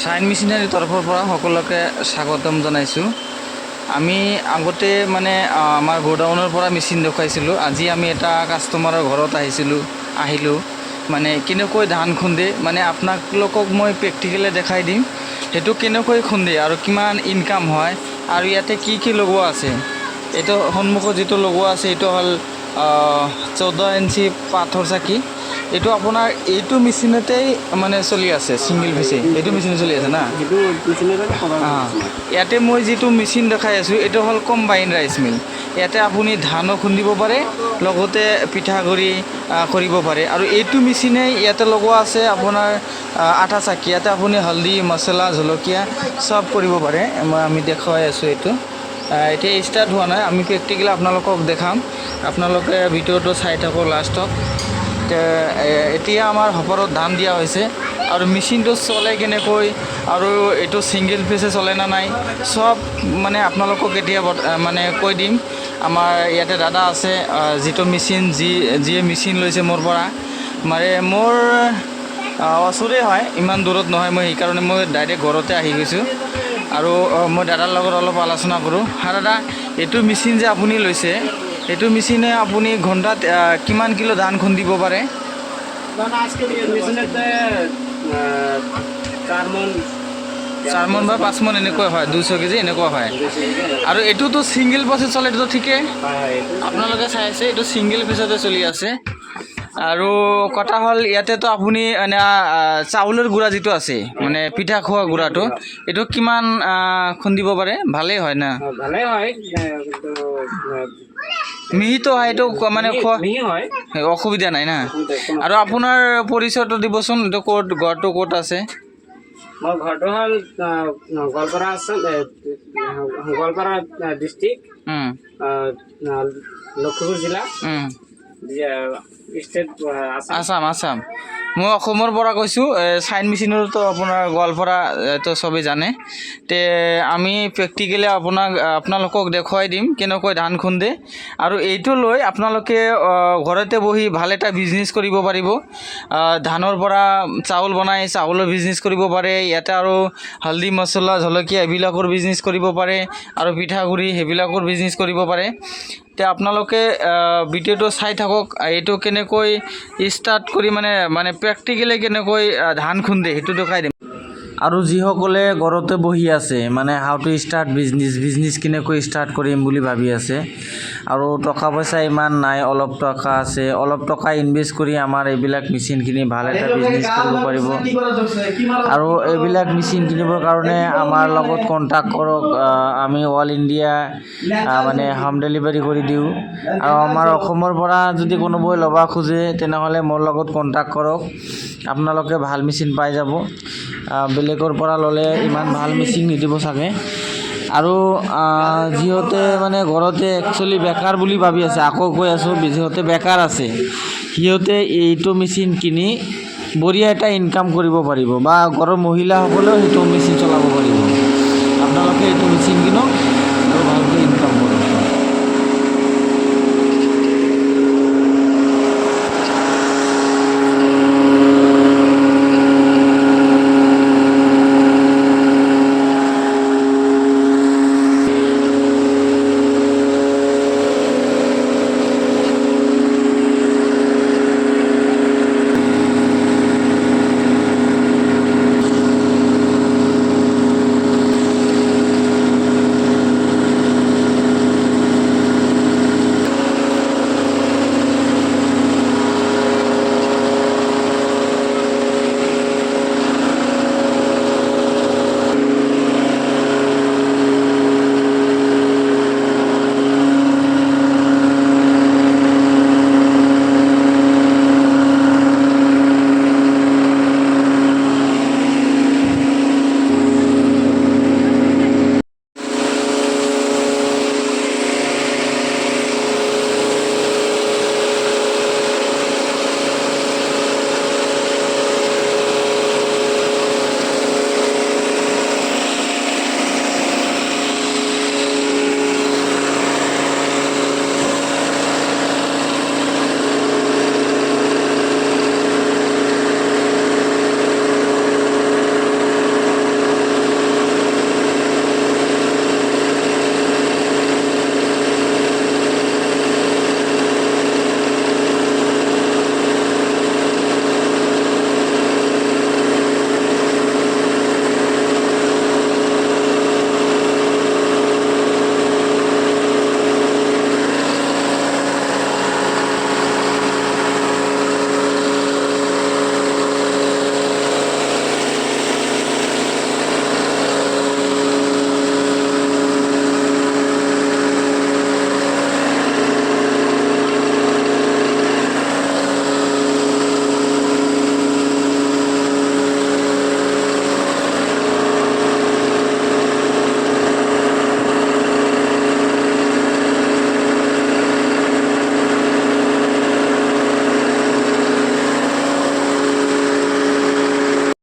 Sign মেচিনাৰীৰ তৰফৰ পৰা সকলোকে স্বাগতম জনাইছোঁ। আমি আগতে মানে আমাৰ গোডাউনৰ পৰা মেচিন দেখুৱাইছিলোঁ। আজি আমি এটা কাষ্টমাৰৰ ঘৰত আহিলোঁ মানে কেনেকৈ ধান খুন্দে মানে আপোনালোকক মই প্ৰেক্টিকেলি দেখাই দিম সেইটো কেনেকৈ খুন্দে আৰু কিমান ইনকাম হয় আৰু ইয়াতে কি কি লগোৱা আছে। এইটো সন্মুখত যিটো লগোৱা আছে এইটো হ'ল 14 ইঞ্চি পাথৰ চাকি। এইটো আপোনাৰ এইটো মেচিনতেই মানে চলি আছে, ছিংগল ফেচে এইটো মেচিন চলি আছে না। ইয়াতে মই যিটো মেচিন দেখাই আছোঁ এইটো হ'ল কম্বাইন ৰাইচ মিল। ইয়াতে আপুনি ধানো খুন্দিব পাৰে লগতে পিঠাগুড়ি কৰিব পাৰে। আৰু এইটো মেচিনে ইয়াতে লগোৱা আছে আপোনাৰ আটা চাকি। ইয়াতে আপুনি হালধি মছলা জলকীয়া চব কৰিব পাৰে। আমি দেখুৱাই আছোঁ এইটো এতিয়া ষ্টাৰ্ট হোৱা নাই, আমি প্ৰেক্টিকেলি আপোনালোকক দেখাম। আপোনালোকে ভিডিঅ'টো চাই থাকক লাষ্টত। এতিয়া আমাৰ হপৰত ধান দিয়া হৈছে আৰু মেচিনটো চলে কেনেকৈ আৰু এইটো ছিংগল ফেচে চলে না নাই চব মানে আপোনালোকক এতিয়া মানে কৈ দিম। আমাৰ ইয়াতে দাদা আছে যিটো মেচিন যিয়ে মেচিন লৈছে মোৰ পৰা মানে মোৰ ওচৰে হয়, ইমান দূৰত নহয়। মই সেইকাৰণে মই ডাইৰেক্ট ঘৰতে আহি গৈছোঁ আৰু মই দাদাৰ লগত অলপ আলোচনা কৰোঁ। দাদা, এইটো মেচিন যে আপুনি লৈছে এইটো মেচিনে আপুনি ঘণ্টাত কিমান কিলো ধান খুন্দিব পাৰে? চাৰ মন বা 5 মন এনেকুৱা হয়, 200 কেজি এনেকুৱা হয়। আৰু এইটোতো ছিংগল ফেচত চলে, এইটোতো ঠিকেই আপোনালোকে চাই আছে, এইটো ছিংগল ফেচতে চলি আছে। আৰু কথা হ'ল ইয়াতেতো আপুনি এনে চাউলৰ গুড়া যিটো আছে মানে পিঠা খোৱা গুড়াটো এইটো কিমান খুন্দিব পাৰে? ভালেই হয় না? ভালেই হয়, মিহিটো হয়, এইটো মানে খোৱা অসুবিধা নাই না। আৰু আপোনাৰ পৰিচয়টো দিবচোন, এইটো ক'ত ঘৰটো ক'ত আছে? মোৰ ঘৰটো হ'ল গোৱালপাৰা ডিষ্ট্ৰিক্ট, লখিমপুৰ জিলা, ষ্টেট আসাম। মই অসমৰ পৰা কৈছোঁ। চাইন মেচিনৰতো আপোনাৰ গোৱালপাৰা এইটো চবেই জানে। তে আমি প্ৰেক্টিকেলি আপোনালোকক দেখুৱাই দিম কেনেকৈ ধান খুন্দে। আৰু এইটো লৈ আপোনালোকে ঘৰতে বহি ভাল এটা বিজনেছ কৰিব পাৰিব। ধানৰ পৰা চাউল বনাই চাউলৰ বিজনেছ কৰিব পাৰে। ইয়াতে আৰু হালধি মছলা জলকীয়া এইবিলাকৰ বিজনেছ কৰিব পাৰে আৰু পিঠাগুড়ি সেইবিলাকৰ বিজনেছ কৰিব পাৰে। এতিয়া আপোনালোকে ভিডিঅ'টো চাই থাকক। এইটো কেনেকৈ ষ্টাৰ্ট কৰি মানে প্ৰেক্টিকেলি কেনেকৈ ধান খুন্দে সেইটো দেখাই দিম। আৰু যিসকলে ঘৰতে বহি আছে মানে হাউ টু ষ্টাৰ্ট বিজনেছ কেনেকৈ ষ্টাৰ্ট কৰিম বুলি ভাবি আছে আৰু টকা পইচা ইমান নাই, অলপ টকা আছে, অলপ টকা ইনভেষ্ট কৰি আমাৰ এইবিলাক মেচিন কিনি ভাল এটা বিজনেছ কৰিব পাৰিব। আৰু এইবিলাক মেচিন কিনিবৰ কাৰণে আমাৰ লগত কণ্টেক্ট কৰক। আমি অল ইণ্ডিয়া মানে হোম ডেলিভাৰী কৰি দিওঁ। আৰু আমাৰ অসমৰ পৰা যদি কোনোবাই ল'ব খোজে তেনেহ'লে মোৰ লগত কণ্টেক্ট কৰক, আপোনালোকে ভাল মেচিন পাই যাব। বেলেগৰ পৰা ল'লে ইমান ভাল মেচিন নিদিব চাগে। আৰু যিহঁতে মানে ঘৰতে একচুৱেলি বেকাৰ বুলি ভাবি আছে, আকৌ কৈ আছোঁ যিহঁতে বেকাৰ আছে সিহঁতে এইটো মেচিন কিনি বঢ়িয়া এটা ইনকাম কৰিব পাৰিব বা ঘৰৰ মহিলাসকলেও সেইটো মেচিন চলাব পাৰিব। আপোনালোকে এইটো মেচিন কিনক আৰু ভালকৈ ইনকাম কৰক।